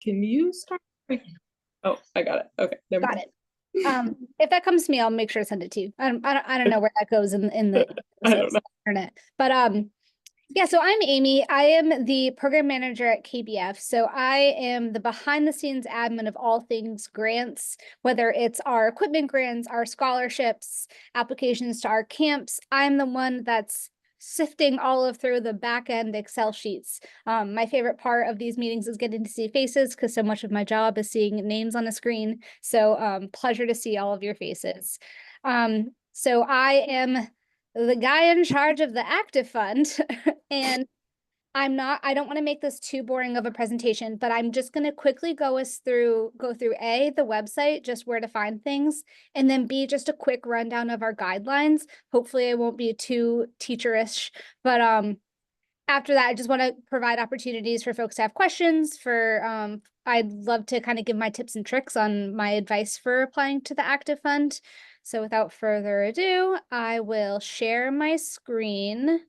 Can you start? Oh, I got it. Okay, never Got mind. it. If that comes to me, I'll make sure to send it to you. I don't know where that goes in the I don't know. internet, but yeah. So I'm Amy. I am the program manager at KBF. So I am the behind the scenes admin of all things grants, whether it's our equipment grants, our scholarships, applications to our camps. I'm the one that's sifting all of through the back end Excel sheets. My favorite part of these meetings is getting to see faces because so much of my job is seeing names on a screen. So pleasure to see all of your faces. So I am the guy in charge of the active fund and I don't want to make this too boring of a presentation, but I'm just going to quickly go through A, the website, just where to find things, and then B, just a quick rundown of our guidelines. Hopefully I won't be too teacherish, but after that, I just want to provide opportunities for folks to have questions I'd love to kind of give my tips and tricks on my advice for applying to the active fund. So without further ado, I will share my screen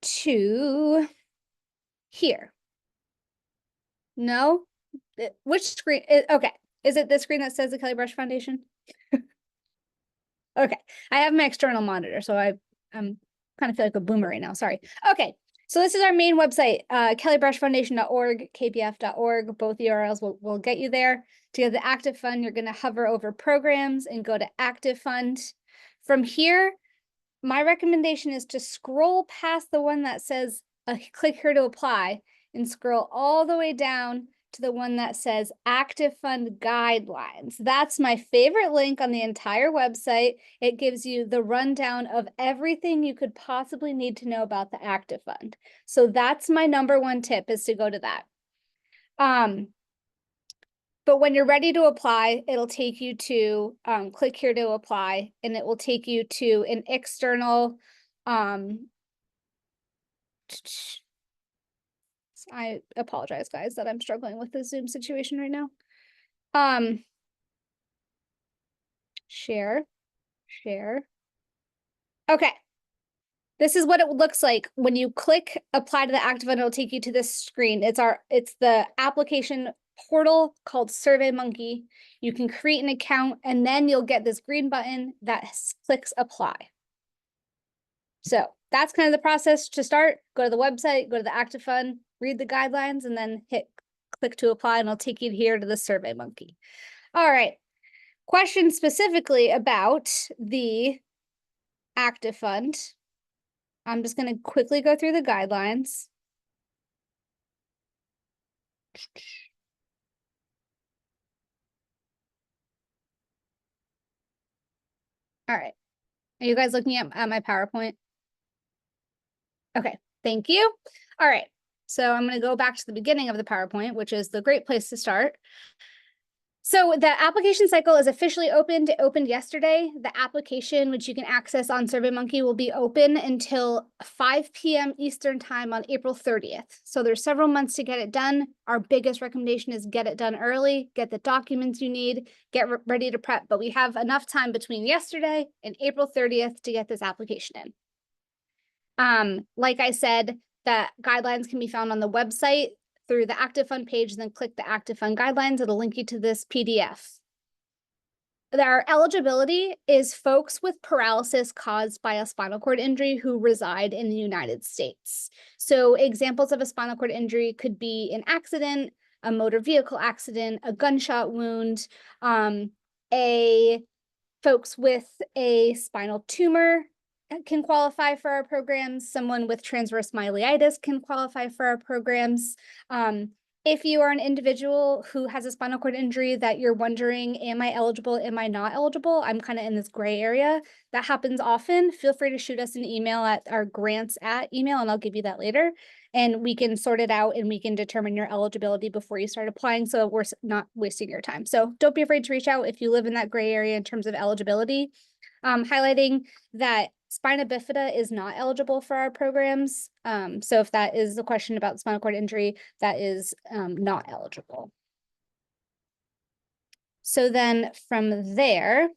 to here. No? Which screen? Okay. Is it this screen that says the Kelly Brush Foundation? Okay. I have my external monitor, so I'm kind of feel like a boomer right now. Sorry. Okay. So this is our main website, kellybrushfoundation.org, kbf.org. Both URLs will get you there. To get the active fund, you're going to hover over programs and go to active fund. From here, my recommendation is to scroll past the one that says click here to apply and scroll all the way down to the one that says active fund guidelines. That's my favorite link on the entire website. It gives you the rundown of everything you could possibly need to know about the active fund. So that's my number one tip, is to go to that. But when you're ready to apply, it'll take you to click here to apply, and it will take you to an external. I apologize, guys, that I'm struggling with the Zoom situation right now. Share. Okay. This is what it looks like when you click apply to the active fund. It'll take you to this screen. It's the application portal called SurveyMonkey. You can create an account and then you'll get this green button that clicks apply. So that's kind of the process to start. Go to the website, go to the active fund, read the guidelines, and then hit click to apply, and it'll take you here to the SurveyMonkey. All right. Question specifically about the active fund. I'm just going to quickly go through the guidelines. All right. Are you guys looking at my PowerPoint? Okay, thank you. All right. So I'm going to go back to the beginning of the PowerPoint, which is the great place to start. So the application cycle is officially opened. It opened yesterday. The application, which you can access on SurveyMonkey, will be open until 5 p.m. Eastern time on April 30th. So there's several months to get it done. Our biggest recommendation is get it done early, get the documents you need, get ready to prep. But we have enough time between yesterday and April 30th to get this application in. Like I said, the guidelines can be found on the website through the active fund page, then click the active fund guidelines. It'll link you to this PDF. Our eligibility is folks with paralysis caused by a spinal cord injury who reside in the United States. So examples of a spinal cord injury could be an accident, a motor vehicle accident, a gunshot wound, folks with a spinal tumor can qualify for our programs. Someone with transverse myelitis can qualify for our programs. If you are an individual who has a spinal cord injury that you're wondering, am I eligible, am I not eligible? I'm kind of in this gray area. That happens often. Feel free to shoot us an email at our grants at email, and I'll give you that later. And we can sort it out and we can determine your eligibility before you start applying, so we're not wasting your time. So don't be afraid to reach out if you live in that gray area in terms of eligibility. Highlighting that spina bifida is not eligible for our programs. So if that is the question about spinal cord injury, that is not eligible. So then from there,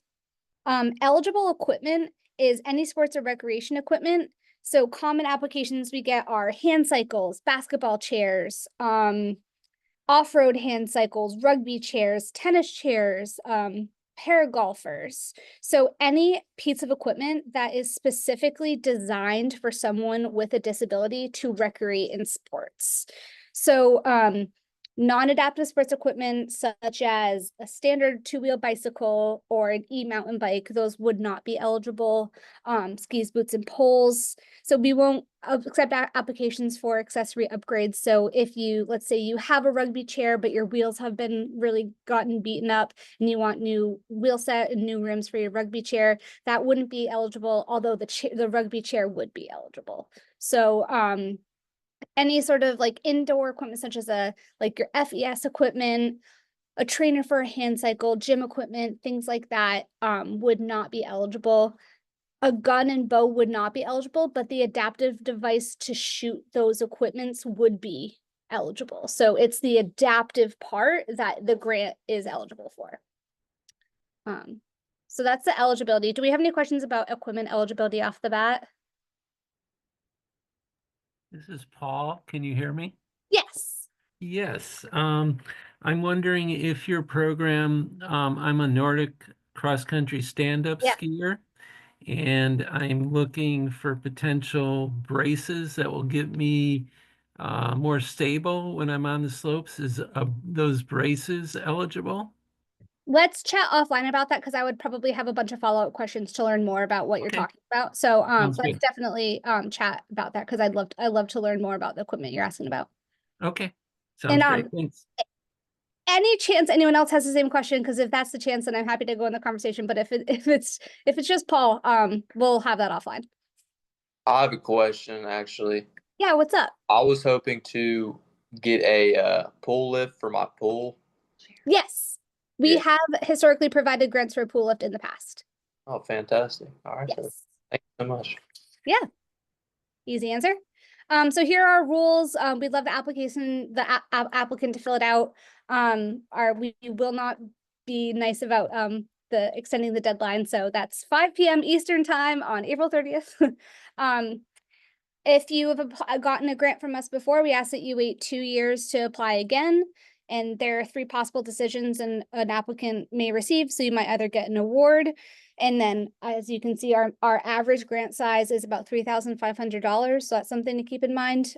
eligible equipment is any sports or recreation equipment. So common applications we get are hand cycles, basketball chairs, off-road hand cycles, rugby chairs, tennis chairs, paragolfers. So any piece of equipment that is specifically designed for someone with a disability to recreate in sports. So non-adaptive sports equipment such as a standard two-wheel bicycle or an e-mountain bike, those would not be eligible. Skis, boots, and poles. So we won't accept applications for accessory upgrades. So if you, let's say you have a rugby chair, but your wheels have been really gotten beaten up and you want new wheel set and new rims for your rugby chair, that wouldn't be eligible, although the rugby chair would be eligible. So any sort of like indoor equipment, such as like your FES equipment, a trainer for a hand cycle, gym equipment, things like that, would not be eligible. A gun and bow would not be eligible, but the adaptive device to shoot those equipments would be eligible. So it's the adaptive part that the grant is eligible for. So that's the eligibility. Do we have any questions about equipment eligibility off the bat? This is Paul. Can you hear me? Yes. Yes. I'm wondering if your program, I'm a Nordic cross-country stand-up Yeah. skier, and I'm looking for potential braces that will get me more stable when I'm on the slopes. Is those braces eligible? Let's chat offline about that because I would probably have a bunch of follow-up questions to learn more about what you're Okay. talking about. So Sounds let's good. definitely chat about that because I'd love to learn more about the equipment you're asking about. Okay. And Sounds great. Thanks. any chance anyone else has the same question, because if that's the chance, then I'm happy to go in the conversation. But if it's just Paul, we'll have that offline. I have a question, actually. Yeah, what's up? I was hoping to get a pool lift for my pool. Yes, we Yeah. have historically provided grants for a pool lift in the past. Oh, fantastic. All right. Yes. Thank you so much. Yeah. Easy answer. So here are our rules. We'd love the applicant to fill it out. We will not be nice about the extending the deadline. So that's 5 p.m. Eastern time on April 30th. If you have gotten a grant from us before, we ask that you wait 2 years to apply again. And there are 3 possible decisions an applicant may receive. So you might either get an award. And then as you can see, our average grant size is about $3,500. So that's something to keep in mind.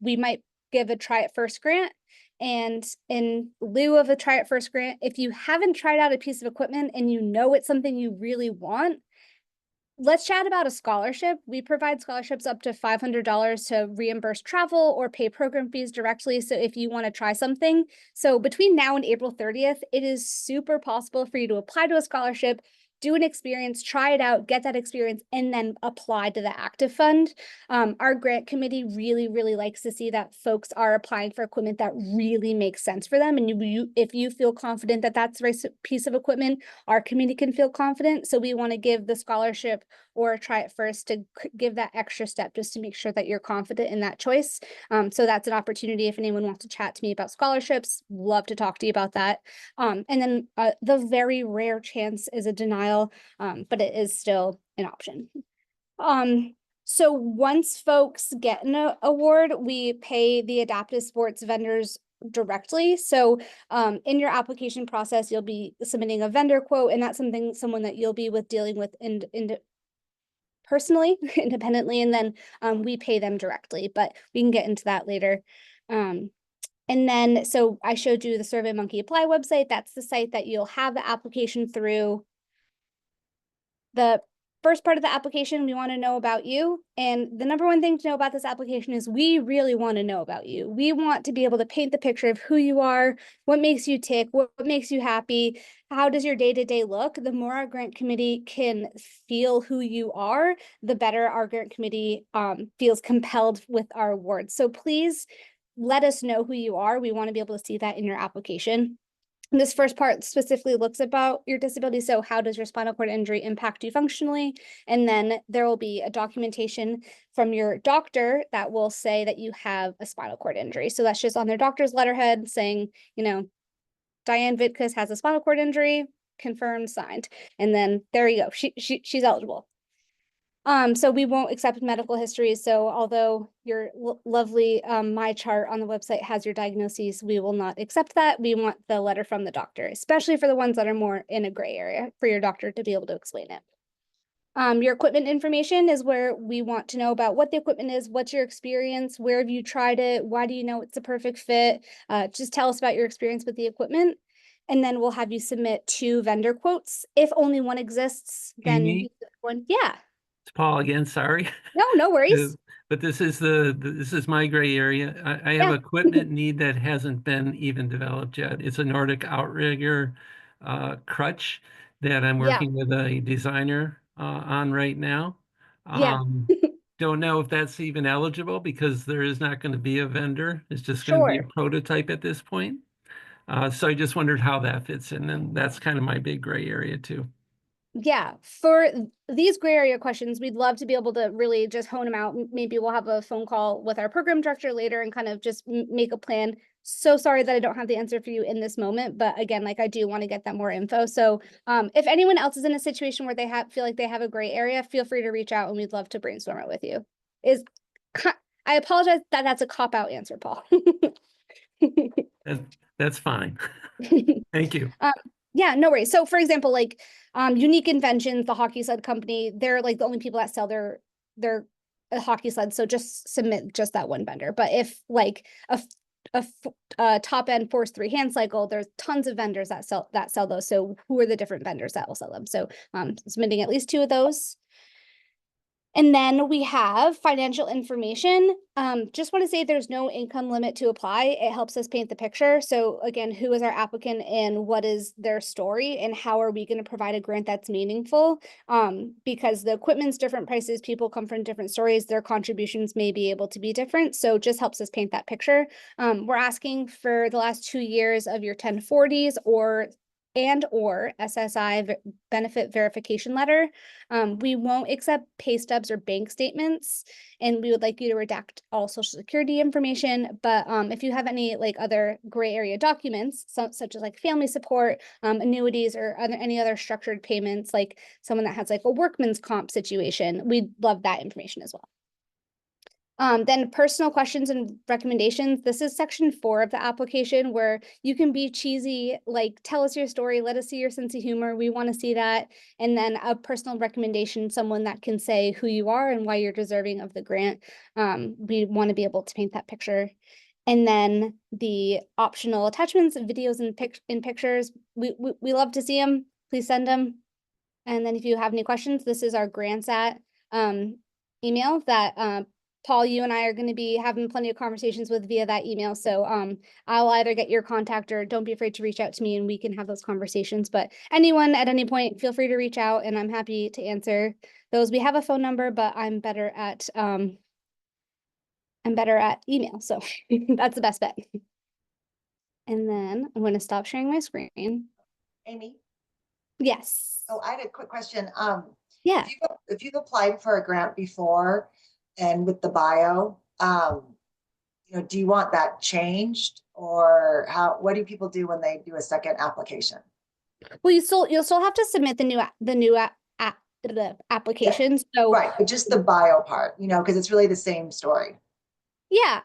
We might give a try it first grant. And in lieu of a try it first grant, if you haven't tried out a piece of equipment and you know it's something you really want, let's chat about a scholarship. We provide scholarships up to $500 to reimburse travel or pay program fees directly. So if you want to try something, so between now and April 30th, it is super possible for you to apply to a scholarship, do an experience, try it out, get that experience, and then apply to the active fund. Our grant committee really likes to see that folks are applying for equipment that really makes sense for them. And if you feel confident that that's the right piece of equipment, our committee can feel confident. So we want to give the scholarship or try it first to give that extra step just to make sure that you're confident in that choice. So that's an opportunity. If anyone wants to chat to me about scholarships, love to talk to you about that. And then the very rare chance is a denial, but it is still an option. So once folks get an award, we pay the adaptive sports vendors directly. So in your application process, you'll be submitting a vendor quote, and that's someone that you'll be dealing with personally, independently, and then we pay them directly, but we can get into that later. And then, so I showed you the SurveyMonkey Apply website. That's the site that you'll have the application through. The first part of the application, we want to know about you. And the number one thing to know about this application is we really want to know about you. We want to be able to paint the picture of who you are, what makes you tick, what makes you happy, how does your day-to-day look. The more our grant committee can feel who you are, the better our grant committee feels compelled with our awards. So please let us know who you are. We want to be able to see that in your application. And this first part specifically looks about your disability. So how does your spinal cord injury impact you functionally? And then there will be a documentation from your doctor that will say that you have a spinal cord injury. So that's just on their doctor's letterhead saying, you know, Diane Vitkus has a spinal cord injury, confirmed, signed. And then there you go. She's eligible. So we won't accept medical histories. So although your lovely My Chart on the website has your diagnoses, we will not accept that. We want the letter from the doctor, especially for the ones that are more in a gray area for your doctor to be able to explain it. Your equipment information is where we want to know about what the equipment is, what's your experience, where have you tried it, why do you know it's a perfect fit? Just tell us about your experience with the equipment. And then we'll have you submit 2 vendor quotes. If only one exists, then Amy? use the one. Yeah, It's Paul again, sorry. no worries. But this is this is my gray area. I have Yeah. equipment need that hasn't been even developed yet. It's a Nordic outrigger crutch that I'm Yeah. working with a designer on right now. Yeah. Don't know if that's even eligible because there is not going to be a vendor. It's just going to be a Sure. prototype at this point. So I just wondered how that fits in, and that's kind of my big gray area too. Yeah, for these gray area questions, we'd love to be able to really just hone them out. Maybe we'll have a phone call with our program director later and kind of just make a plan. So sorry that I don't have the answer for you in this moment, but again, like I do want to get that more info. So if anyone else is in a situation where they feel like they have a gray area, feel free to reach out and we'd love to brainstorm it with you. I apologize that that's a cop-out answer, Paul. That's fine. Thank you. Yeah, no worries. So for example, like Unique Inventions, the hockey sled company, they're like the only people that sell their hockey sleds. So just submit just that one vendor. But if like a top end Force 3 hand cycle, there's tons of vendors that sell those. So who are the different vendors that will sell them? So submitting at least 2 of those. And then we have financial information. Just want to say there's no income limit to apply. It helps us paint the picture. So again, who is our applicant and what is their story and how are we going to provide a grant that's meaningful? Because the equipment's different prices, people come from different stories, their contributions may be able to be different. So it just helps us paint that picture. We're asking for the last 2 years of your 1040s or SSI benefit verification letter. We won't accept pay stubs or bank statements, and we would like you to redact all social security information. But if you have any like other gray area documents, such as like family support, annuities, or any other structured payments, like someone that has like a workman's comp situation, we'd love that information as well. Then personal questions and recommendations. This is section 4 of the application where you can be cheesy, like tell us your story, let us see your sense of humor. We want to see that. And then a personal recommendation, someone that can say who you are and why you're deserving of the grant. We want to be able to paint that picture. And then the optional attachments, videos and pictures. We love to see them. Please send them. And then if you have any questions, this is our grants at email that Paul, you and I are going to be having plenty of conversations with via that email. So I'll either get your contact or don't be afraid to reach out to me and we can have those conversations. But anyone at any point, feel free to reach out and I'm happy to answer those. We have a phone number, but I'm better at email. So that's the best bet. And then I'm going to stop sharing my screen. Amy? Yes. Oh, I had a quick question. Yeah. If you've applied for a grant before and with the bio, do you want that changed or what do people do when they do a second application? Well, you'll still have to submit the new application. So right, but just the bio part, because it's really the same story. Yeah.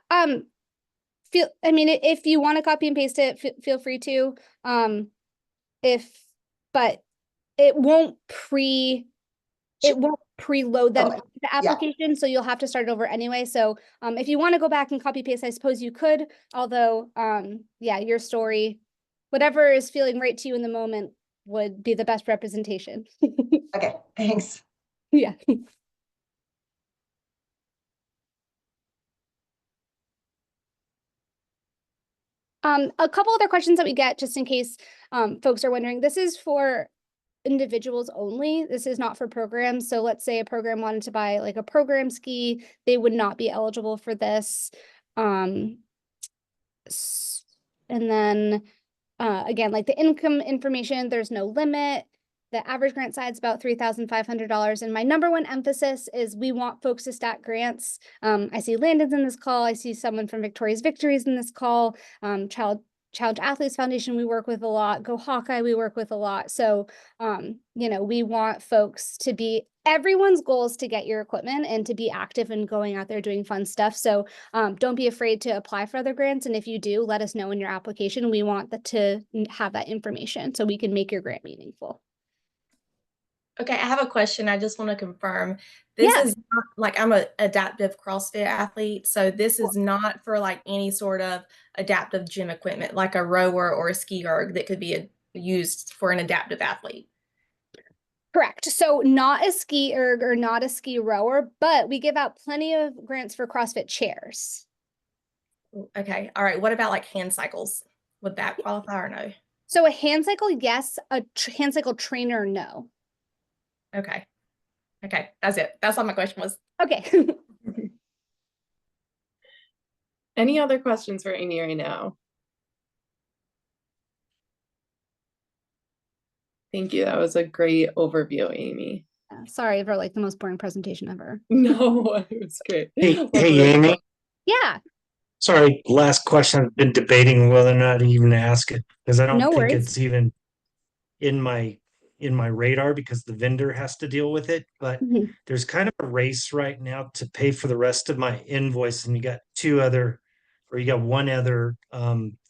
If you want to copy and paste it, feel free to. But it won't preload them into the application, so you'll have to start over anyway. So if you want to go back and copy paste, I suppose you could, although your story, whatever is feeling right to you in the moment would be the best representation. Okay, thanks. Yeah. A couple other questions that we get just in case folks are wondering, this is for individuals only. This is not for programs. So let's say a program wanted to buy like a program ski, they would not be eligible for this. And then again, like the income information, there's no limit. The average grant size is about $3,500. And my number one emphasis is we want folks to stack grants. I see Landon's in this call. I see someone from Victoria's Victories in this call. Child Athletes Foundation, we work with a lot. Go Hawkeye, we work with a lot. So, we want folks to be everyone's goal is to get your equipment and to be active and going out there doing fun stuff. So don't be afraid to apply for other grants. And if you do, let us know in your application. We want to have that information so we can make your grant meaningful. Okay, I have a question. I just want to confirm. This Yeah. is not like I'm an adaptive CrossFit athlete, so this is not for like any sort of adaptive gym equipment, like a rower or a ski erg that could be used for an adaptive athlete. Correct. So not a ski erg or not a ski rower, but we give out plenty of grants for CrossFit chairs. Okay, all right. What about like hand cycles? Would that qualify or no? So a hand cycle, yes. A hand cycle trainer, no. Okay. Okay, that's it. That's all my question was. Okay. Any other questions for Amy right now? Thank you. That was a great overview, Amy. Sorry for like the most boring presentation ever. No, it was great. Hey, Love hey, it. Amy. Yeah, Sorry, last question. I've been debating whether or not to even ask it because I don't No think worries. it's even in my radar because the vendor has to deal with it. But Mhm. there's kind of a race right now to pay for the rest of my invoice, and you got one other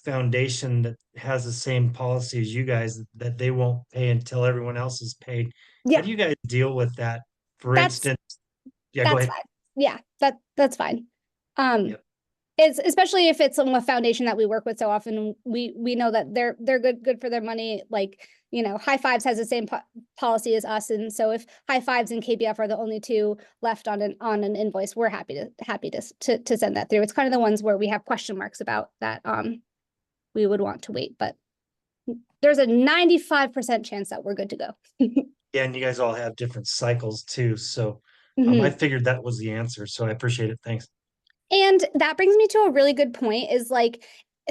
foundation that has the same policy as you guys that they won't pay until everyone else is paid. How Yeah. do you guys deal with that? For That's- instance, yeah, go that's ahead. fine. Yeah, that's fine. Yep. It's especially if it's a foundation that we work with so often. We know that they're good for their money. Like, you know, High Fives has the same policy as us, and so if High Fives and KBF are the only two left on an invoice, we're happy to send that through. It's kind of the ones where we have question marks about that. We would want to wait, but there's a 95% chance that we're good to go. Yeah, and you guys all have different cycles too. So Mhm. I figured that was the answer. So I appreciate it. Thanks. And that brings me to a really good point is like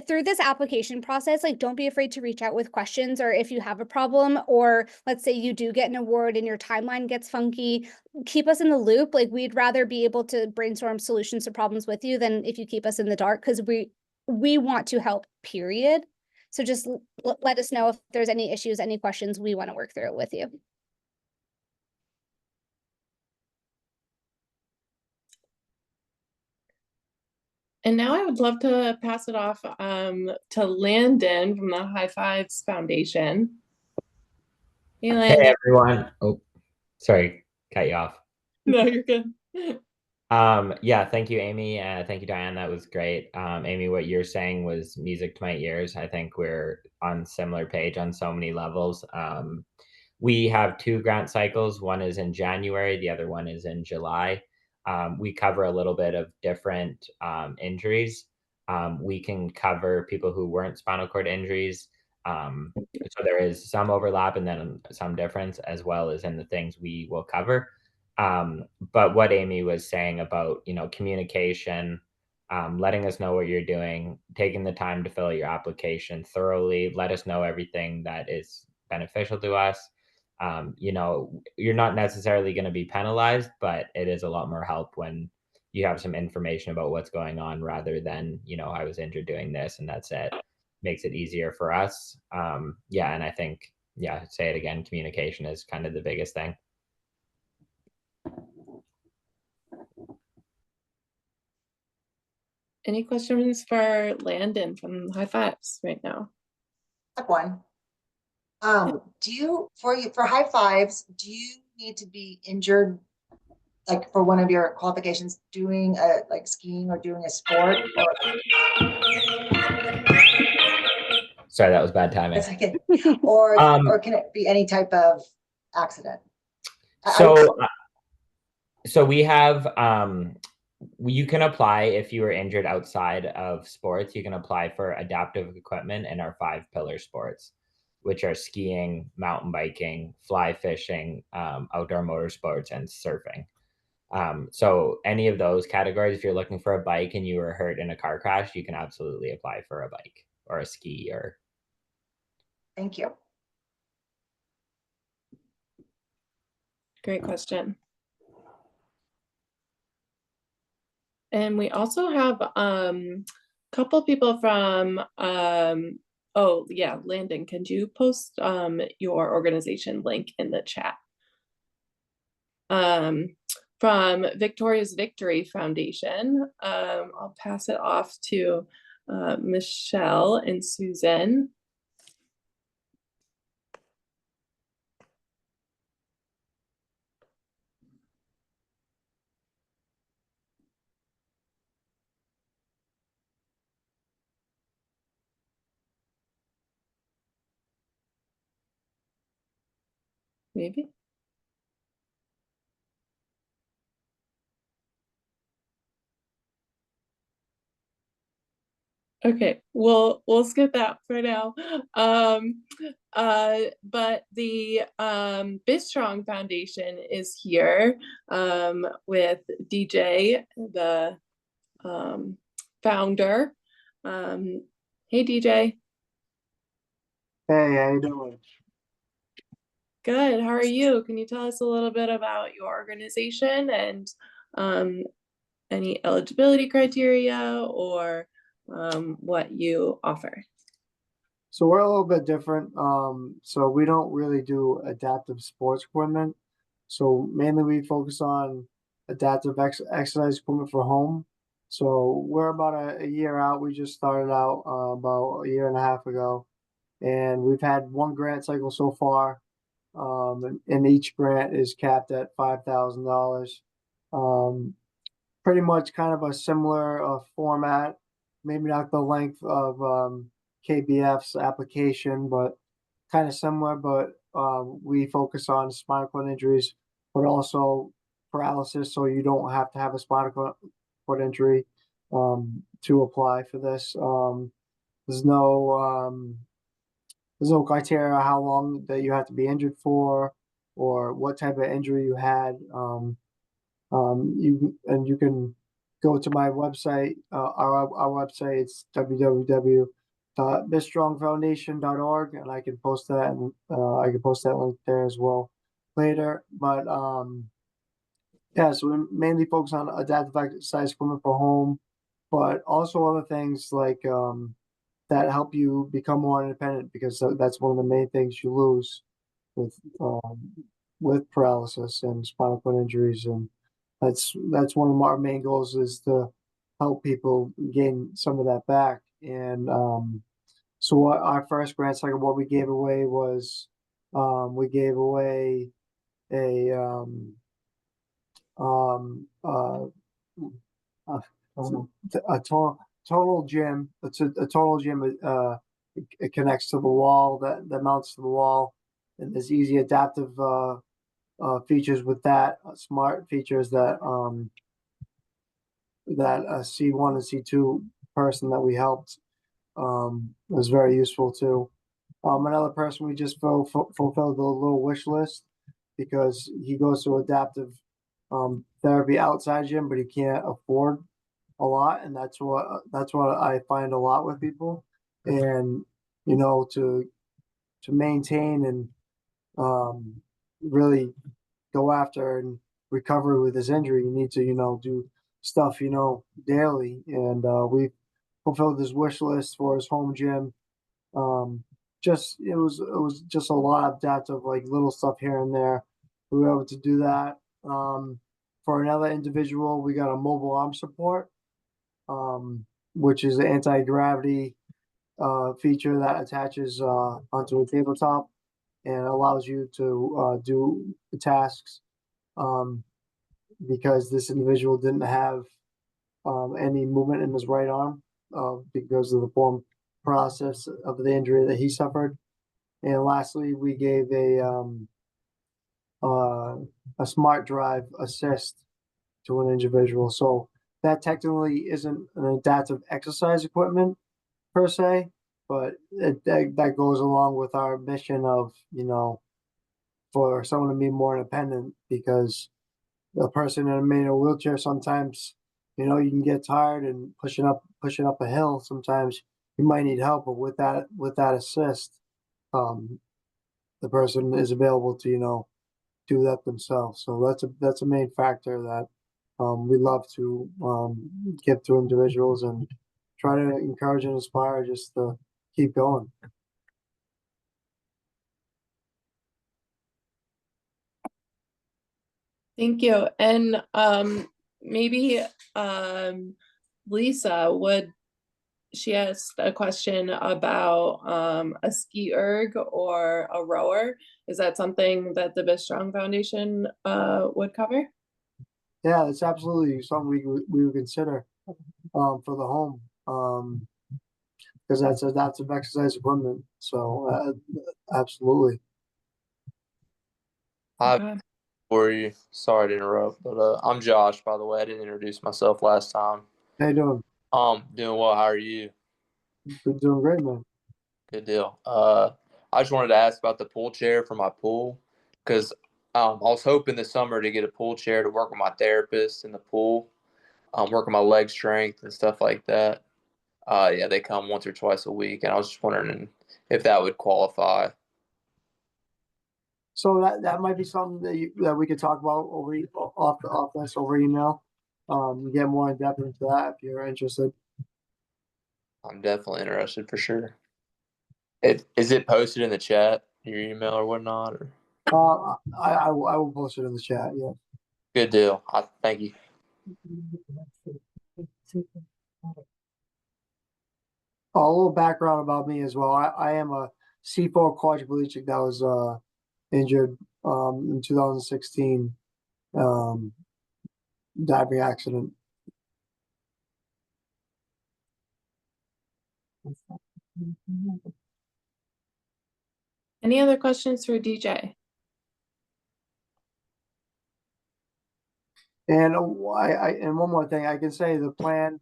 through this application process, like don't be afraid to reach out with questions or if you have a problem or let's say you do get an award and your timeline gets funky, keep us in the loop. Like we'd rather be able to brainstorm solutions to problems with you than if you keep us in the dark because we want to help, period. So just let us know if there's any issues, any questions, we want to work through it with you. And now I would love to pass it off to Landon from the High Fives Foundation. Hey, Hey Landon. everyone. Oh, sorry, cut you off. No, you're good. Yeah, thank you, Amy. Thank you, Diane. That was great. Amy, what you're saying was music to my ears. I think we're on similar page on so many levels. We have 2 grant cycles. One is in January, the other one is in July. We cover a little bit of different injuries. We can cover people who weren't spinal cord injuries. So there is some overlap and then some difference as well as in the things we will cover. But what Amy was saying about, you know, communication, letting us know what you're doing, taking the time to fill out your application thoroughly, let us know everything that is beneficial to us. You know, you're not necessarily going to be penalized, but it is a lot more help when you have some information about what's going on rather than, you know, I was injured doing this and that's it. Makes it easier for us. Yeah, and I think, yeah, say it again, communication is kind of the biggest thing. Any questions for Landon from High Fives right now? I have one. For High Fives, do you need to be injured, like for one of your qualifications, doing like skiing or doing a sport? Sorry, that was bad timing. It's okay. Or can it be any type of accident? So we have you can apply if you were injured outside of sports. You can apply for adaptive equipment in our 5 pillar sports, which are skiing, mountain biking, fly fishing, outdoor motorsports, and surfing. So any of those categories, if you're looking for a bike and you were hurt in a car crash, you can absolutely apply for a bike or a ski or. Thank you. Great question. And we also have a couple people from oh yeah, Landon, can you post your organization link in the chat? um, from Victoria's Victory Foundation. I'll pass it off to Michelle and Susan. Maybe. Okay, we'll skip that for now. But the Bistrong Foundation is here with DJ, the founder. Hey DJ. Hey, how you doing? Good. How are you? Can you tell us a little bit about your organization and any eligibility criteria or what you offer? So we're a little bit different. So we don't really do adaptive sports equipment. So mainly we focus on adaptive exercise equipment for home. So we're about a year out. We just started out about a year and a half ago, and we've had one grant cycle so far. And each grant is capped at $5,000. Pretty much kind of a similar format, maybe not the length of KBF's application, but kind of similar. But we focus on spinal cord injuries, but also paralysis, so you don't have to have a spinal cord injury to apply for this. There's no there's no criteria how long that you have to be injured for, or what type of injury you had. You can go to my website, our website. It's www.bistrongfoundation.org, and I can post that, and I can post that link there as well later. But yeah, so we mainly focus on adaptive exercise equipment for home, but also other things like that help you become more independent, because that's one of the main things you lose with paralysis and spinal cord injuries. And that's one of our main goals, is to help people gain some of that back. And so what our first grant cycle, what we gave away was we gave away a um, uh, uh, a total gym. It's a total gym. It connects to the wall, that mounts to the wall, and there's easy adaptive features with that, smart features that a C1 and C2 person that we helped was very useful too. Another person, we just fulfilled a little wish list, because he goes to adaptive therapy outside gym, but he can't afford a lot, and that's what I find a lot with people. And to maintain and really go after and recover with his injury, you need to do stuff daily. And we fulfilled his wish list for his home gym. It was just a lot of adaptive, like little stuff here and there. We were able to do that. For another individual, we got a mobile arm support, which is an anti-gravity feature that attaches onto a tabletop and allows you to do the tasks, because this individual didn't have any movement in his right arm because of the form process of the injury that he suffered. And lastly, we gave a smart drive assist to an individual. So that technically isn't an adaptive exercise equipment per se, but that goes along with our mission of for someone to be more independent, because a person in a manual wheelchair, sometimes you can get tired, and pushing up a hill, sometimes you might need help. But with that assist, the person is available to do that themselves. So that's a main factor that we love to give to individuals, and try to encourage and inspire just to keep going. Thank you. And maybe Lisa, she asked a question about a ski erg or a rower. Is that something that the Strong Foundation would cover? Yeah, it's absolutely something we would consider for the home. Because that's adaptive exercise equipment. So absolutely. Hi, Okay. for you. Sorry to interrupt, but I'm Josh, by the way. I didn't introduce myself last time. How you doing? Doing well. How are you? Been doing great, man. Good deal. I just wanted to ask about the pool chair for my pool because I was hoping this summer to get a pool chair to work with my therapist in the pool, work on my leg strength and stuff like that. Yeah, they come once or twice a week, and I was just wondering if that would qualify. So that might be something that we could talk about off this over email. Get more in depth into that if you're interested. I'm definitely interested for sure. Is it posted in the chat, your email or whatnot? Or? I will post it in the chat. Yeah. Good deal. Thank you. A little background about me as well. I am a C4 quadriplegic that was injured in 2016 diving accident. Any other questions for DJ? And and one more thing I can say, the plan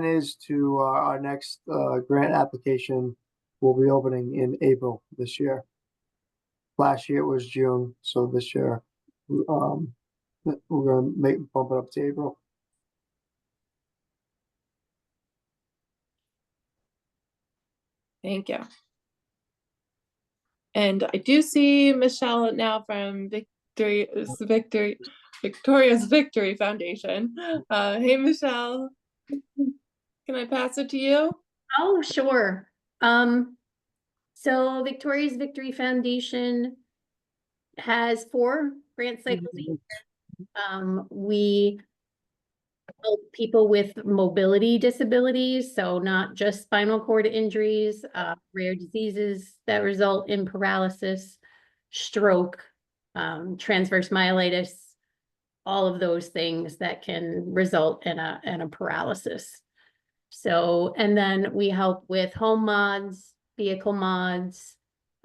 is to our next grant application will be opening in April this year. Last year it was June, so this year we're gonna bump it up to April. Thank you. And I do see Michelle now from Victoria's Victory Foundation. Hey, Michelle, can I pass it to you? Oh, sure. So Victoria's Victory Foundation has 4 grant cycles a year. We help people with mobility disabilities, so not just spinal cord injuries, rare diseases that result in paralysis, stroke, transverse myelitis, all of those things that can result in a paralysis. So, and then we help with home mods, vehicle mods,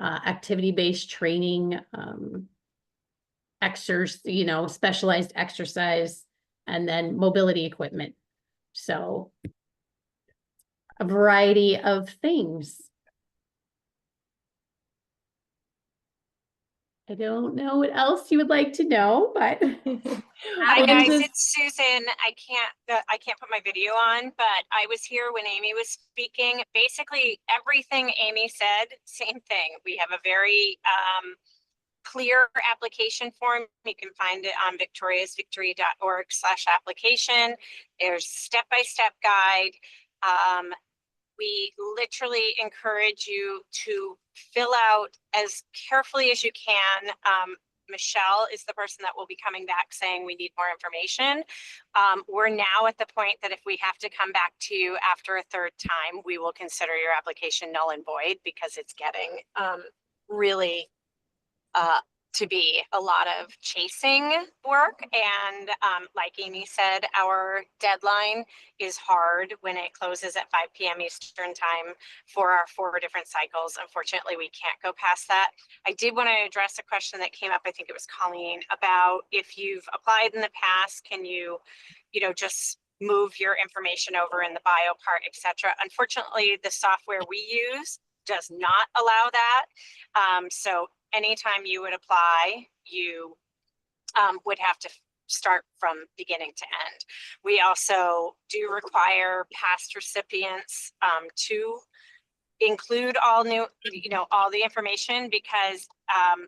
activity-based training, specialized exercise, and then mobility equipment. So a variety of things. I don't know what else you would like to know, but Hi guys, it's Susan. I can't put my video on, but I was here when Amy was speaking. Basically, everything Amy said, same thing. We have a very clear application form. You can find it on victoriasvictory.org/application. There's step-by-step guide. We literally encourage you to fill out as carefully as you can. Michelle is the person that will be coming back saying we need more information. We're now at the point that if we have to come back to you after a 3rd time, we will consider your application null and void because it's getting really to be a lot of chasing work. And like Amy said, our deadline is hard when it closes at 5 p.m. Eastern time for our 4 different cycles. Unfortunately, we can't go past that. I did want to address a question that came up, I think it was Colleen, about if you've applied in the past, can you just move your information over in the bio part, etc. Unfortunately, the software we use does not allow that. So anytime you would apply, you would have to start from beginning to end. We also do require past recipients to include all the information because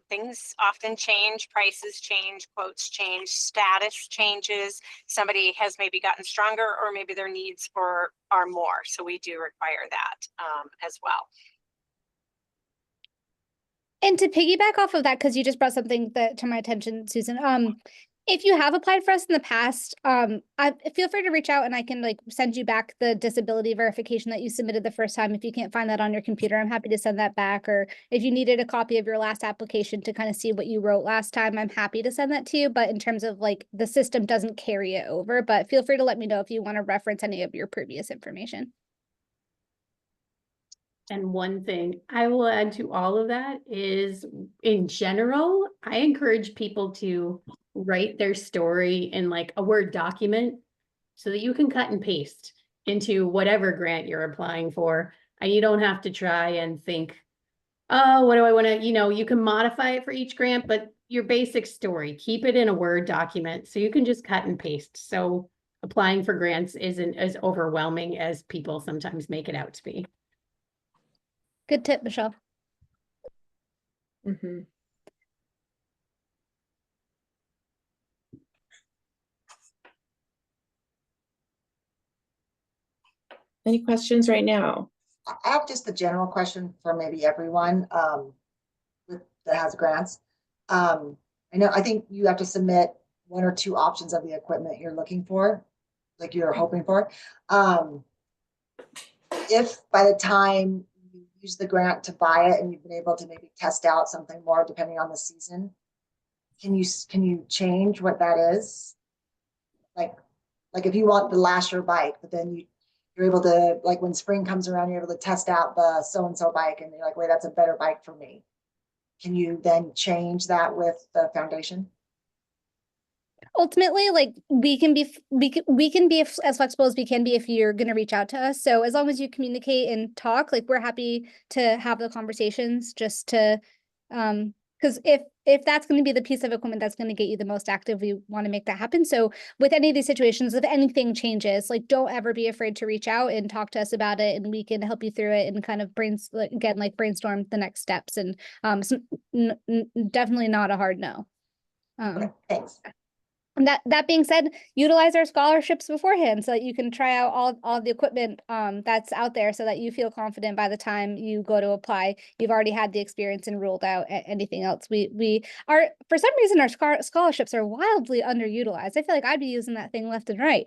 things often change, prices change, quotes change, status changes. Somebody has maybe gotten stronger or maybe their needs are more. So we do require that as well. And to piggyback off of that, because you just brought something to my attention, Susan. If you have applied for us in the past, I feel free to reach out and I can like send you back the disability verification that you submitted the first time. If you can't find that on your computer, I'm happy to send that back. Or if you needed a copy of your last application to kind of see what you wrote last time, I'm happy to send that to you. But in terms of like the system doesn't carry it over, but feel free to let me know if you want to reference any of your previous information. And one thing I will add to all of that is, in general, I encourage people to write their story in like a Word document so that you can cut and paste into whatever grant you're applying for. And you don't have to try and think, oh, what do I want to, you can modify it for each grant, but your basic story, keep it in a Word document so you can just cut and paste. So applying for grants isn't as overwhelming as people sometimes make it out to be. Good tip, Michelle. Mhm. Any questions right now? I have just a general question for maybe everyone that has grants. I think you have to submit 1 or 2 options of the equipment you're looking for, like you're hoping for. If by the time you use the grant to buy it and you've been able to maybe test out something more depending on the season, can you change what that is? Like if you want the Lasher bike, but then you're able to, like when spring comes around, you're able to test out the so-and-so bike and you're like, wait, that's a better bike for me. Can you then change that with the foundation? Ultimately, like we can be as flexible as we can be if you're going to reach out to us. So as long as you communicate and talk, like we're happy to have the conversations just to because if that's going to be the piece of equipment that's going to get you the most active, we want to make that happen. So with any of these situations, if anything changes, like don't ever be afraid to reach out and talk to us about it, and we can help you through it and kind of brainstorm the next steps. And definitely not a hard no. Okay, thanks. And that being said, utilize our scholarships beforehand so that you can try out all the equipment that's out there so that you feel confident by the time you go to apply. You've already had the experience and ruled out anything else. We are, for some reason, our scholarships are wildly underutilized. I feel like I'd be using that thing left and right.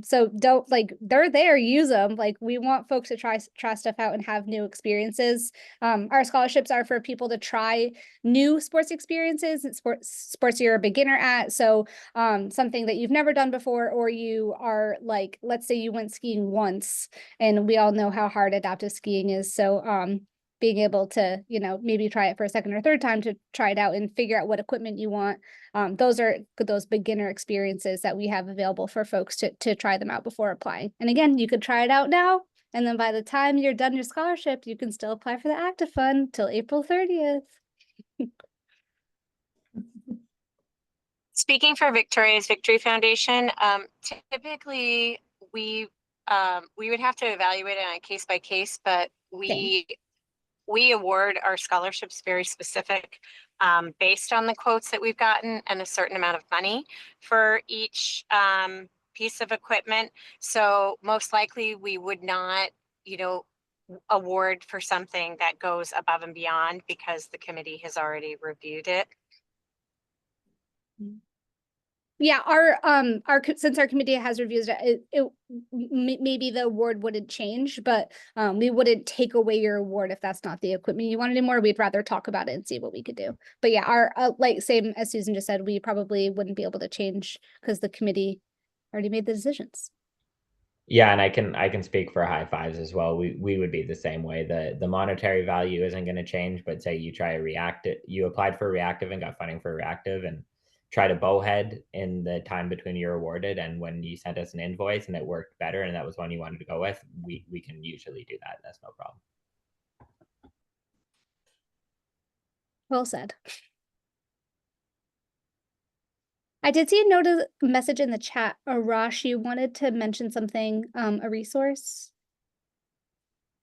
So don't they're there, use them. Like we want folks to try stuff out and have new experiences. Our scholarships are for people to try new sports experiences and sports you're a beginner at. So something that you've never done before, or you are like, let's say you went skiing once, and we all know how hard adaptive skiing is. So being able to, maybe try it for a second or third time to try it out and figure out what equipment you want. Those are those beginner experiences that we have available for folks to try them out before applying. And again, you could try it out now. And then by the time you're done your scholarship, you can still apply for the Active Fund till April 30th. Speaking for Victoria's Victory Foundation, typically we would have to evaluate it on a case by case, but we award our scholarships very specific based on the quotes that we've gotten and a certain amount of money for each piece of equipment. So most likely we would not, award for something that goes above and beyond because the committee has already reviewed it. Yeah, since our committee has reviewed it, maybe the award wouldn't change, but we wouldn't take away your award if that's not the equipment you wanted anymore. We'd rather talk about it and see what we could do. But yeah, our same as Susan just said, we probably wouldn't be able to change because the committee already made the decisions. Yeah, and I can speak for high fives as well. We would be the same way. The monetary value isn't going to change, but say you applied for reactive and got funding for reactive and tried a bowhead in the time between you're awarded and when you sent us an invoice and it worked better and that was one you wanted to go with, we can usually do that. That's no problem. Well said. I did see a message in the chat. Arash, you wanted to mention something, a resource?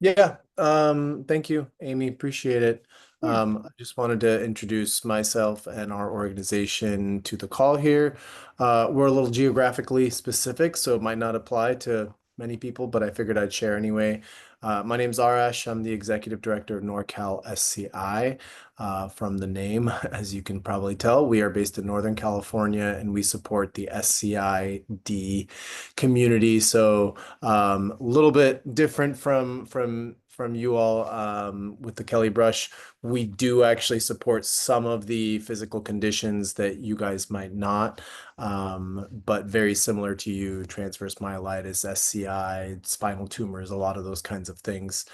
Yeah, thank you, Amy. Appreciate it. Yeah. I just wanted to introduce myself and our organization to the call here. We're a little geographically specific, so it might not apply to many people, but I figured I'd share anyway. My name's Arash. I'm the executive director of NorCal SCI. From the name, as you can probably tell, we are based in Northern California and we support the SCID community. So a little bit different from you all with the Kelly Brush. We do actually support some of the physical conditions that you guys might not, but very similar to you, transverse myelitis, SCI, spinal tumors, a lot of those kinds of things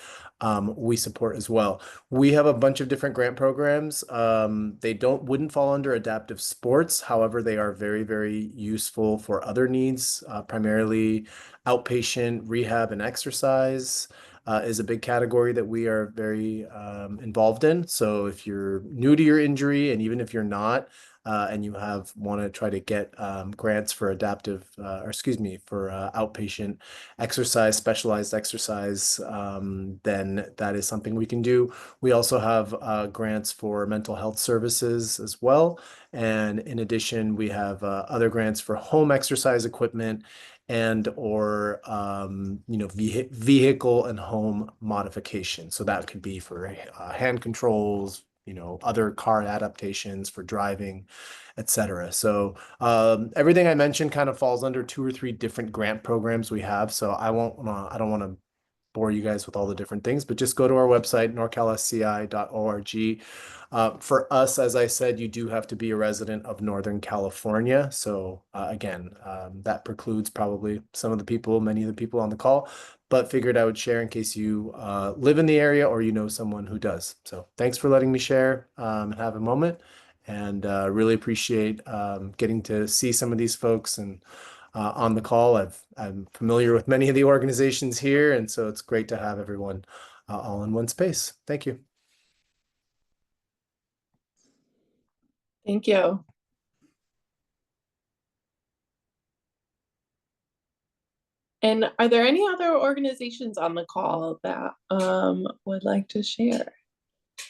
we support as well. We have a bunch of different grant programs. They wouldn't fall under adaptive sports. However, they are very, very useful for other needs, primarily outpatient rehab and exercise. Is a big category that we are very involved in. So if you're new to your injury, and even if you're not, and you want to try to get grants for adaptive, or excuse me, for outpatient exercise, specialized exercise, then that is something we can do. We also have grants for mental health services as well. And in addition, we have other grants for home exercise equipment and or vehicle and home modification. So that could be for hand controls, other car adaptations for driving, etc. So everything I mentioned kind of falls under 2 or 3 different grant programs we have. So I don't want to bore you guys with all the different things, but just go to our website, norcalsci.org. For us, as I said, you do have to be a resident of Northern California. So again, that precludes probably many of the people on the call, but figured I would share in case you live in the area or you know someone who does. So thanks for letting me share and have a moment, and really appreciate getting to see some of these folks and on the call. I'm familiar with many of the organizations here, and so it's great to have everyone all in one space. Thank you. Thank you. And are there any other organizations on the call that would like to share? I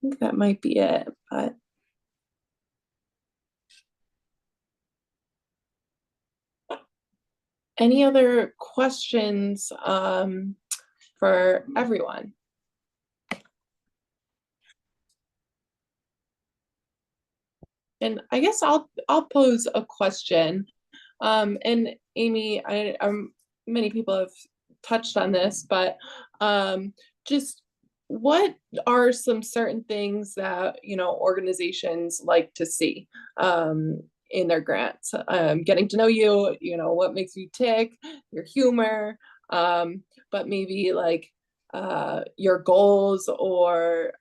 think that might be it, but any other questions for everyone? And I guess I'll pose a question. And Amy, many people have touched on this, but just what are some certain things that organizations like to see in their grants? Getting to know you, what makes you tick, your humor, but maybe like your goals, or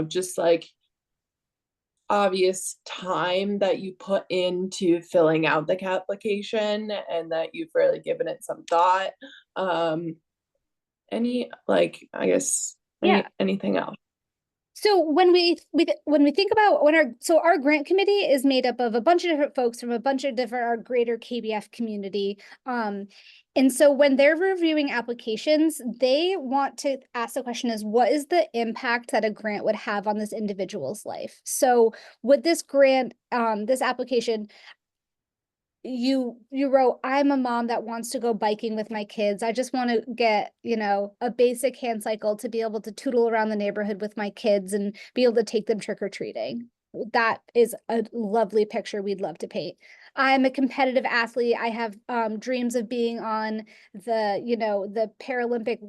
just like obvious time that you put into filling out the application and that you've really given it some thought. Anything else? So when we think about our grant committee is made up of a bunch of different folks from a bunch of different our greater KBF community. And so when they're reviewing applications, they want to ask the question is, what is the impact that a grant would have on this individual's life? So with this grant, this application, you wrote, I'm a mom that wants to go biking with my kids. I just want to get, a basic hand cycle to be able to tootle around the neighborhood with my kids and be able to take them trick-or-treating. That is a lovely picture we'd love to paint. I'm a competitive athlete. I have dreams of being on the Paralympic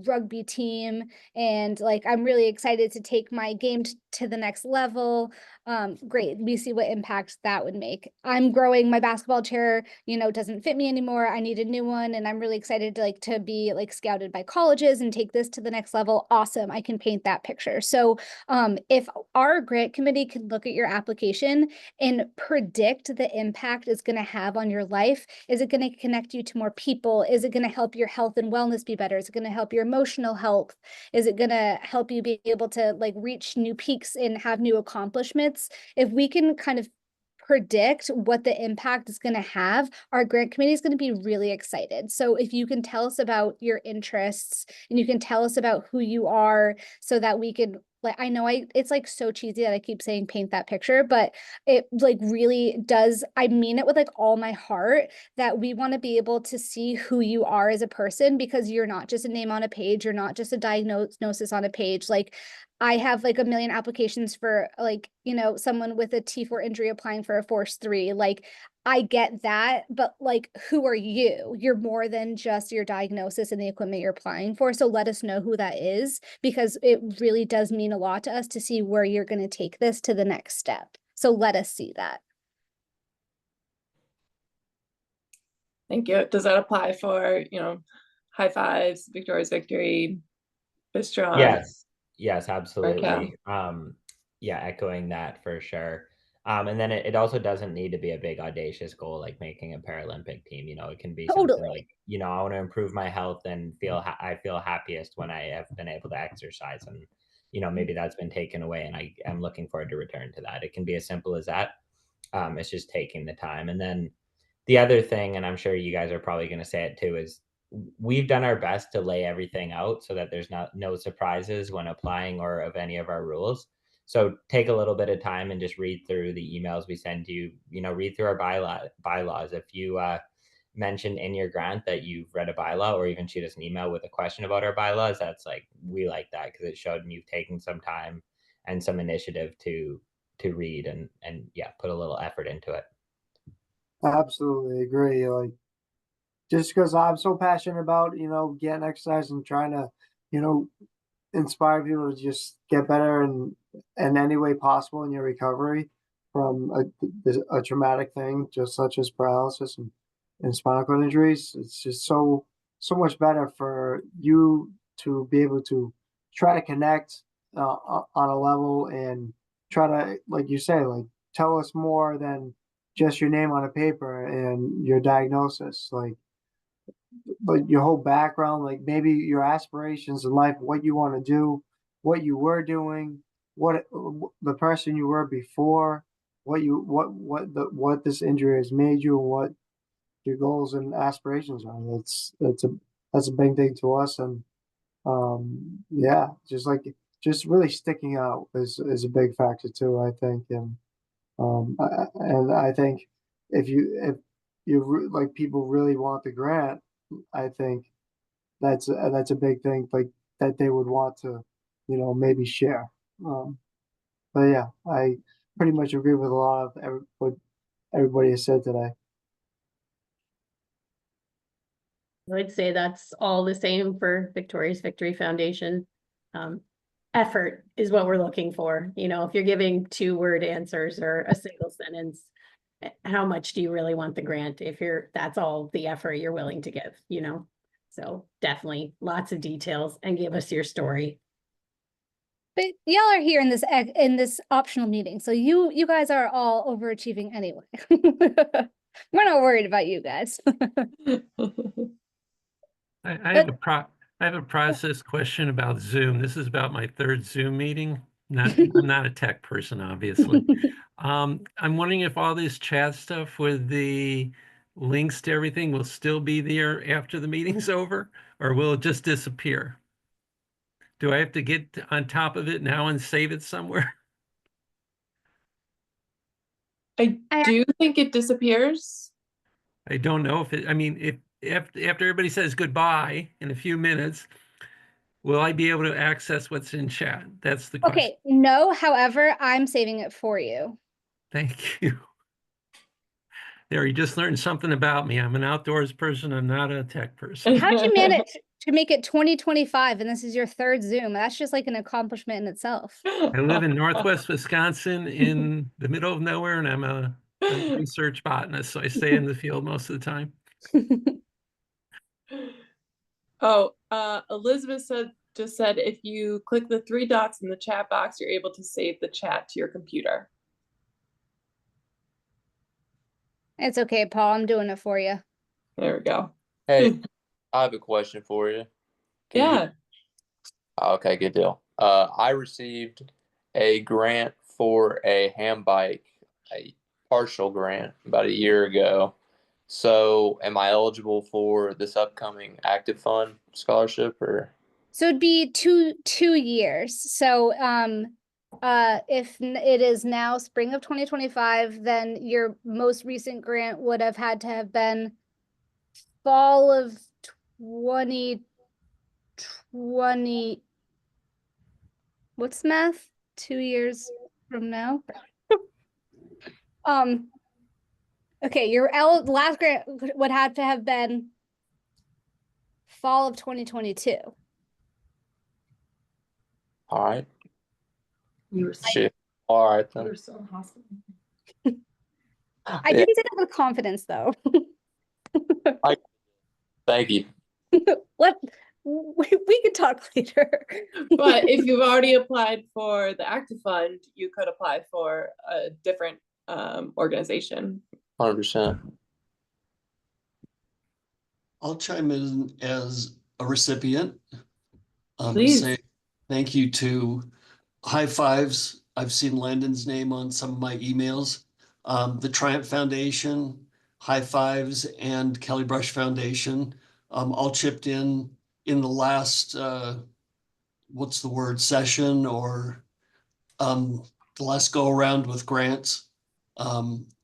rugby team, and I'm really excited to take my game to the next level. Great. We see what impact that would make. I'm growing, my basketball chair, doesn't fit me anymore. I need a new one, and I'm really excited to be scouted by colleges and take this to the next level. Awesome. I can paint that picture. So if our grant committee could look at your application and predict the impact it's going to have on your life, is it going to connect you to more people? Is it going to help your health and wellness be better? Is it going to help your emotional health? Is it going to help you be able to reach new peaks and have new accomplishments? If we can kind of predict what the impact is going to have, our grant committee is going to be really excited. So if you can tell us about your interests and you can tell us about who you are, so that we could like, I know it's like so cheesy that I keep saying paint that picture, but it like really does, I mean it with like all my heart, that we want to be able to see who you are as a person, because you're not just a name on a page, you're not just a diagnosis on a page. Like, I have like a million applications for like, you know, someone with a T4 injury applying for a Force 3. Like, I get that, but like, who are you? You're more than just your diagnosis and the equipment you're applying for. So let us know who that is, because it really does mean a lot to us to see where you're going to take this to the next step. So let us see that. Thank you. Does that apply for, high fives, Victoria's Victory, Bistron? Yes, absolutely. Yeah, echoing that for sure. And then it also doesn't need to be a big audacious goal like making a Paralympic team. You know, it can be something like, you know, I want to improve my health and I feel happiest when I have been able to exercise, and you know, maybe that's been taken away and I am looking forward to return to that. It can be as simple as that. It's just taking the time. And then the other thing, and I'm sure you guys are probably going to say it too, is we've done our best to lay everything out so that there's no surprises when applying or of any of our rules. So take a little bit of time and just read through the emails we send you. You know, read through our bylaws. If you mention in your grant that you've read a bylaw, or even shoot us an email with a question about our bylaws, that's like, we like that, because it showed you've taken some time and some initiative to read and yeah, put a little effort into it. Absolutely agree. Like, just because I'm so passionate about, getting exercise and trying to, you know, inspire people to just get better in any way possible in your recovery from a traumatic thing, just such as paralysis and spinal cord injuries. It's just so much better for you to be able to try to connect on a level and try to, like you say, like, tell us more than just your name on a paper and your diagnosis. Like your whole background, like maybe your aspirations in life, what you want to do, what you were doing, what the person you were before, what this injury has made you, and what your goals and aspirations are. That's a big thing to us, and yeah, just really sticking out is a big factor too, I think, and I think if you like people really want the grant, I think that's a big thing, like, that they would want to, maybe share. But yeah, I pretty much agree with a lot of what everybody has said today. I'd say that's all the same for Victoria's Victory Foundation. Effort is what we're looking for. You know, if you're giving 2-word answers or a single sentence, how much do you really want the grant if that's all the effort you're willing to give, So definitely lots of details, and give us your story. But y'all are here in this optional meeting, so you guys are all overachieving anyway. We're not worried about you guys. I have a process question about Zoom. This is about my 3rd Zoom meeting. I'm not a tech person, obviously. I'm wondering if all this chat stuff with the links to everything will still be there after the meeting's over, or will it just disappear? Do I have to get on top of it now and save it somewhere? I do think it disappears. I don't know if after everybody says goodbye in a few minutes, will I be able to access what's in chat? That's the question. Okay, no, however, I'm saving it for you. Thank you. There, you just learned something about me. I'm an outdoors person. I'm not a tech person. How'd you manage to make it 2025 and this is your 3rd Zoom? That's just like an accomplishment in itself. I live in Northwest Wisconsin in the middle of nowhere, and I'm a research botanist, so I stay in the field most of the time. Oh, Elizabeth just said if you click the 3 dots in the chat box, you're able to save the chat to your computer. It's okay, Paul. I'm doing it for you. There we go. Hey, I have a question for you. Yeah. Okay, good deal. I received a grant for a hand bike, a partial grant about a year ago. So am I eligible for this upcoming Active Fund scholarship, or? So it'd be two years. So if it is now spring of 2025, then your most recent grant would have had to have been fall of 2020. What's math? 2 years from now. Okay, your last grant would have to have been fall of 2022. All right. You were so, Shit. All right you then. were so in hospital. I Yeah. didn't say that with confidence, though. Thank you. What we could talk later. But if you've already applied for the active fund, you could apply for a different organization. 100%. I'll chime in as a recipient. To Please. say thank you to High Fives. I've seen Landon's name on some of my emails. The Triumph Foundation, High Fives, and Kelly Brush Foundation all chipped in the last what's the word, session, or the last go around with grants.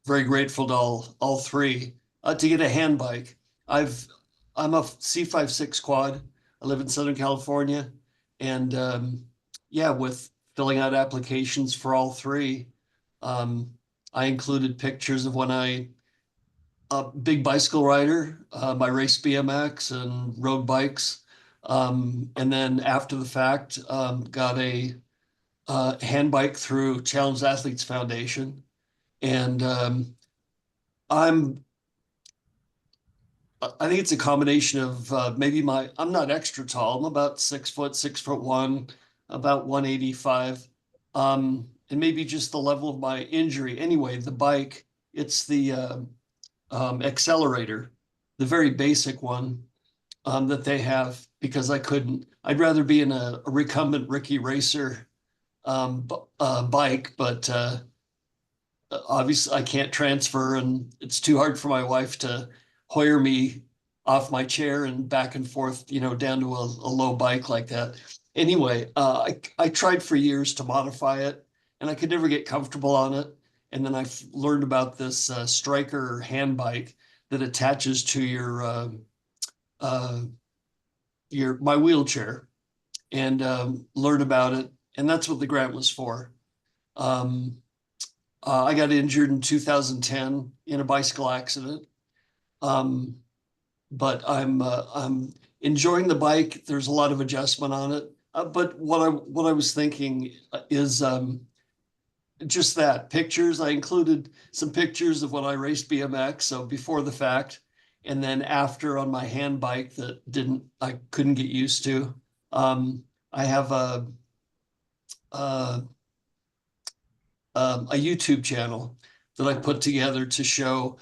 Very grateful to all three to get a hand bike. I'm a C56 quad. I live in Southern California, and yeah, with filling out applications for all three, I included pictures of when I a big bicycle rider. I race BMX and road bikes, and then after the fact, got a hand bike through Challenged Athletes Foundation, and I think it's a combination of maybe I'm not extra tall. I'm about 6 foot, 6'1", about 185. And maybe just the level of my injury. Anyway, the bike, it's the accelerator, the very basic one that they have, because I'd rather be in a recumbent Ricky Racer bike, but obviously I can't transfer, and it's too hard for my wife to hoyer me off my chair and back and forth, down to a low bike like that. Anyway, I tried for years to modify it, and I could never get comfortable on it. And then I learned about this Striker hand bike that attaches to my wheelchair, and learned about it. And that's what the grant was for. I got injured in 2010 in a bicycle accident. But I'm enjoying the bike. There's a lot of adjustment on it. But what I was thinking is just that pictures. I included some pictures of when I raced BMX, so before the fact, and then after on my hand bike that I couldn't get used to. I have a YouTube channel that I put together to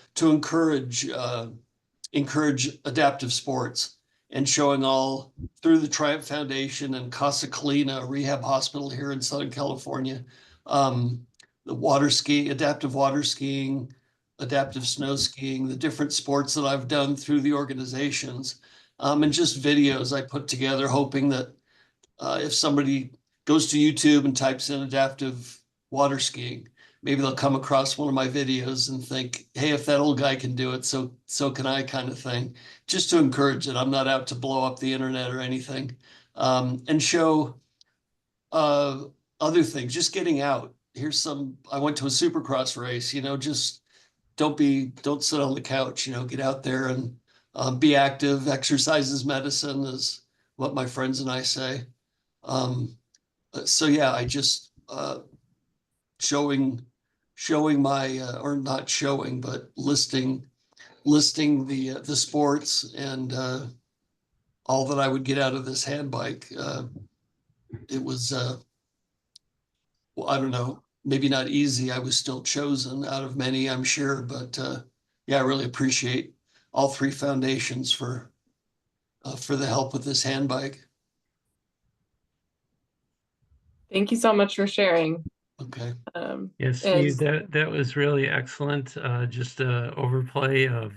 encourage adaptive sports, and showing all through the Triumph Foundation and Casa Colina Rehab Hospital here in Southern California, the water ski, adaptive water skiing, adaptive snow skiing, the different sports that I've done through the organizations, and just videos I put together, hoping that if somebody goes to YouTube and types in adaptive water skiing, maybe they'll come across one of my videos and think, hey, if that old guy can do it, so can I, kind of thing, just to encourage it. I'm not out to blow up the internet or anything, and show other things, just getting out. I went to a Supercross race, just don't sit on the couch, get out there and be active. Exercise is medicine, is what my friends and I say. So yeah, I just showing my or not showing, but listing the sports and all that I would get out of this hand bike. It was well, I don't know, maybe not easy. I was still chosen out of many, I'm sure, but yeah, I really appreciate all three foundations for the help with this hand bike. Thank you so much for sharing. Okay. Yes, Steve, that was really excellent. Just a overplay of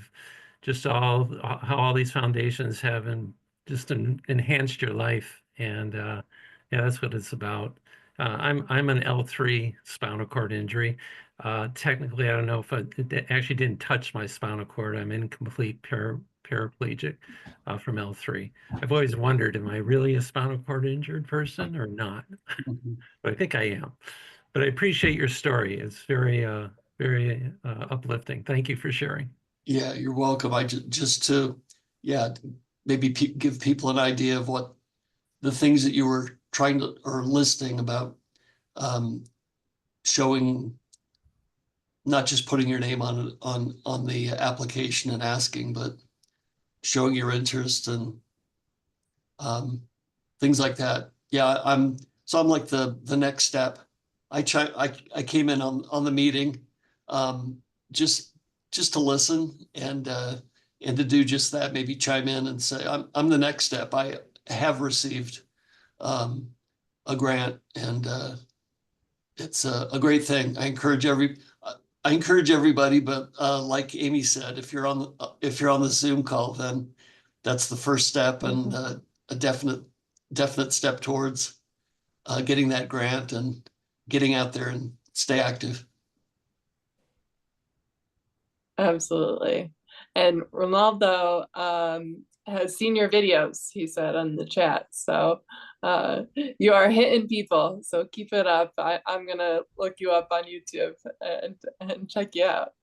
just how all these foundations have just enhanced your life. And yeah, that's what it's about. I'm an L3 spinal cord injury. Technically, I don't know if it actually didn't touch my spinal cord. I'm incomplete paraplegic from L3. I've always wondered, am I really a spinal cord injured person or not? But I think I am. But I appreciate your story. It's very uplifting. Thank you for sharing. Yeah, you're welcome. I just to, yeah, maybe give people an idea of what the things that you were trying to or listing about, showing, not just putting your name on the application and asking, but showing your interest and things like that. Yeah, I'm like the next step. I came in on the meeting, just to listen and to do just that, maybe chime in and say, I'm the next step. I have received a grant, and it's a great thing. I encourage everybody, but like Amy said, if you're on the Zoom call, then that's the first step, and a definite step towards getting that grant and getting out there and stay active. Absolutely. And Ronaldo has seen your videos, he said on the chat. So you are hitting people. So keep it up. I'm gonna look you up on YouTube and check you out.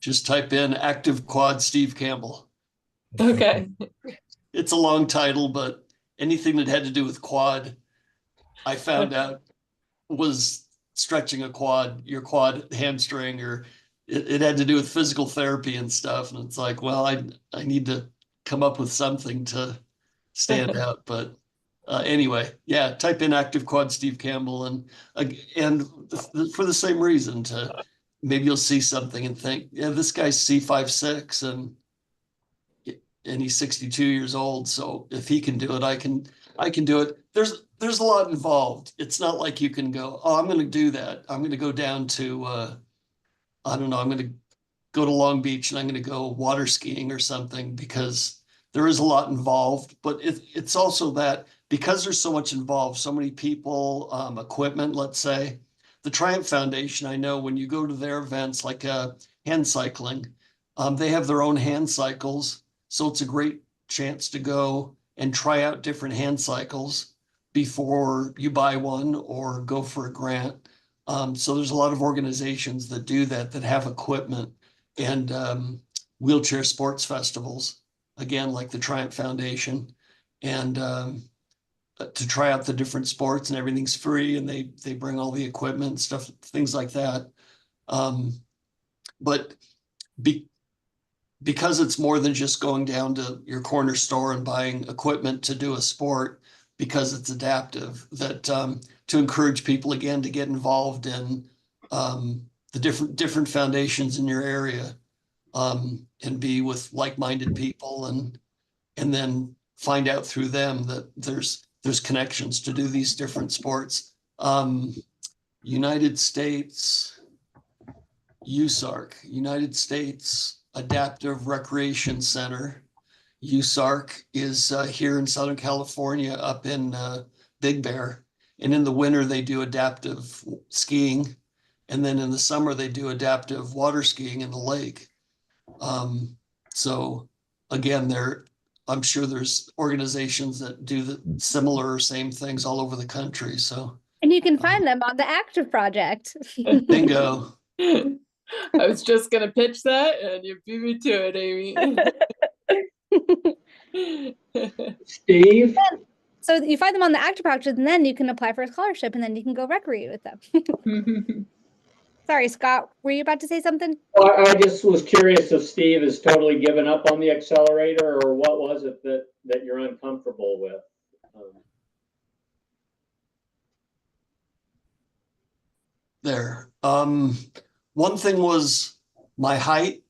Just type in active quad Steve Campbell. Okay. It's a long title, but anything that had to do with quad, I found out was stretching your quad hamstring, or it had to do with physical therapy and stuff. And it's like, well, I need to come up with something to stand out. But anyway, yeah, type in active quad Steve Campbell, and for the same reason, to maybe you'll see something and think, yeah, this guy's C5'6", and he's 62 years old. So if he can do it, I can do it. There's a lot involved. It's not like you can go, oh, I'm going to do that. I'm going to go down to, I don't know, I'm going to go to Long Beach and I'm going to go water skiing or something, because there is a lot involved. But it's also that because there's so much involved, so many people, equipment, let's say, the Triumph Foundation, I know when you go to their events like hand cycling, they have their own hand cycles. So it's a great chance to go and try out different hand cycles before you buy one or go for a grant. So there's a lot of organizations that do that have equipment, and wheelchair sports festivals, again, like the Triumph Foundation, and to try out the different sports, and everything's free, and they bring all the equipment, stuff, things like that. But because it's more than just going down to your corner store and buying equipment to do a sport, because it's adaptive, that to encourage people again to get involved in the different foundations in your area, and be with like-minded people, and then find out through them that there's connections to do these different sports. United States USARC, United States Adaptive Recreation Center. USARC is here in Southern California, up in Big Bear. And in the winter, they do adaptive skiing. And then in the summer, they do adaptive water skiing in the lake. So again, I'm sure there's organizations that do the similar or same things all over the country. So, and you can find them on the Active Project. Bingo. I was just gonna pitch that, and you beat me to it, Amy. Steve? So you find them on the Active Project, and then you can apply for a scholarship, and then you can go recreate with them. Sorry, Scott, were you about to say something? Well, I just was curious if Steve has totally given up on the accelerator, or what was it that you're uncomfortable with? There. One thing was my height.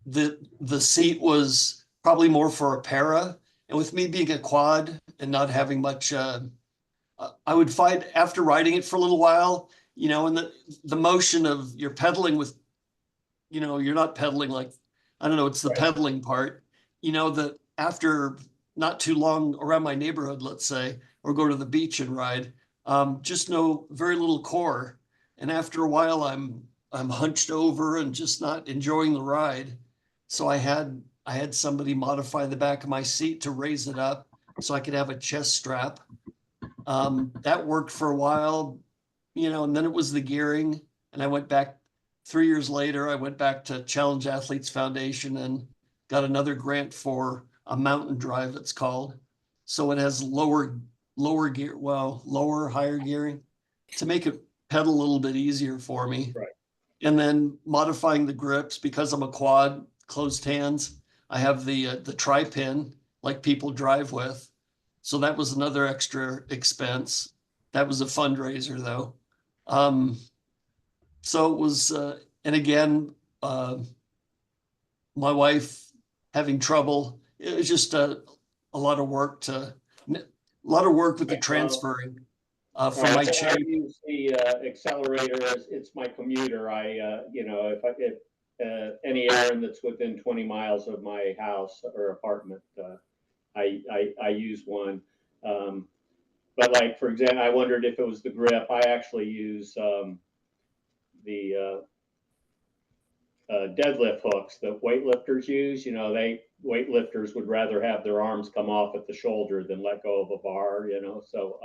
The seat was probably more for a para, and with me being a quad and not having much, I would find after riding it for a little while, and the motion of you're pedaling with, you're not pedaling like, I don't know, it's the pedaling part, that after not too long around my neighborhood, let's say, or go to the beach and ride, just no very little core. And after a while, I'm hunched over and just not enjoying the ride. So I had somebody modify the back of my seat to raise it up so I could have a chest strap. That worked for a while, and then it was the gearing. And I went back 3 years later, I went back to Challenge Athletes Foundation and got another grant for a mountain drive, it's called. So it has lower gear, higher gearing to make it pedal a little bit easier for me. Right. And then modifying the grips because I'm a quad, closed hands. I have the tri-pin like people drive with. So that was another extra expense. That was a fundraiser though. So it was, and again, my wife having trouble. It was just a lot of work with the transferring from my chair. I use the accelerator as it's my commuter. If any errand that's within 20 miles of my house or apartment, I use one. But like, for example, I wondered if it was the grip. I actually use the deadlift hooks that weightlifters use. Weightlifters would rather have their arms come off at the shoulder than let go of a bar, so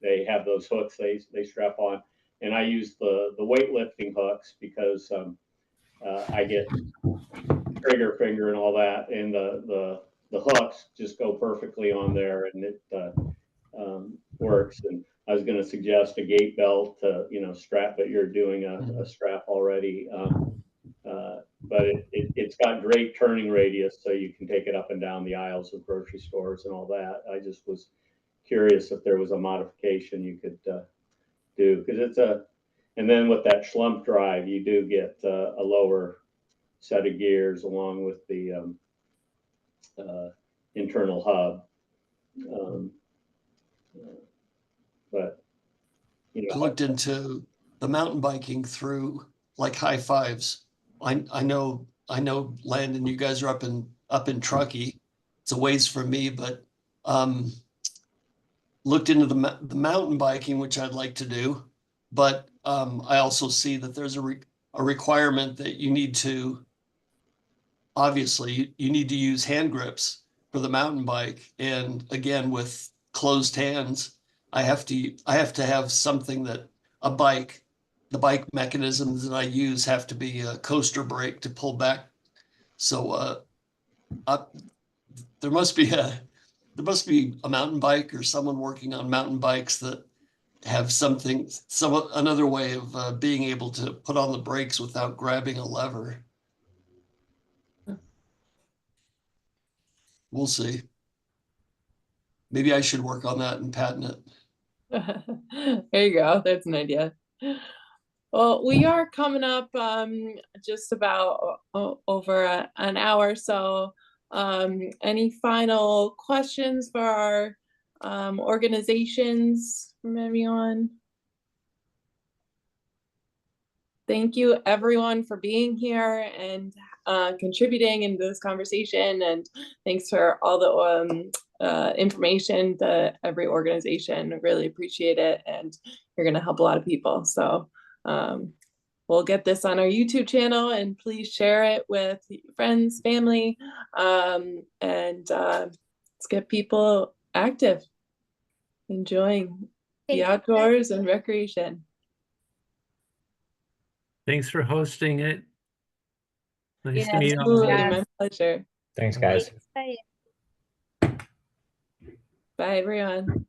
they have those hooks they strap on. And I use the weightlifting hooks because I get trigger finger and all that, and the hooks just go perfectly on there, and it works. And I was going to suggest a gait belt to strap, but you're doing a strap already. But it's got great turning radius, so you can take it up and down the aisles of grocery stores and all that. I just was curious if there was a modification you could do, because and then with that Schlump drive, you do get a lower set of gears along with the internal hub. But I looked into the mountain biking through like High Fives. I know, Landon, you guys are up in Truckee. It's a ways from me, but looked into the mountain biking, which I'd like to do. But I also see that there's a requirement that you need to, obviously, you need to use hand grips for the mountain bike. And again, with closed hands, I have to have something that the bike mechanisms that I use have to be a coaster brake to pull back. So there must be a mountain bike or someone working on mountain bikes that have another way of being able to put on the brakes without grabbing a lever. We'll see. Maybe I should work on that and patent it. There you go. That's an idea. Well, we are coming up just about over an hour. So any final questions for our organizations from everyone? Thank you everyone for being here and contributing in this conversation, and thanks for all the information to every organization. I really appreciate it, and you're going to help a lot of people. So we'll get this on our YouTube channel, and please share it with friends, family, and let's get people active, enjoying the outdoors and recreation. Thanks for hosting it. Nice to Yeah, meet all of absolutely. you. My pleasure. Thanks, guys. Bye. Bye, everyone.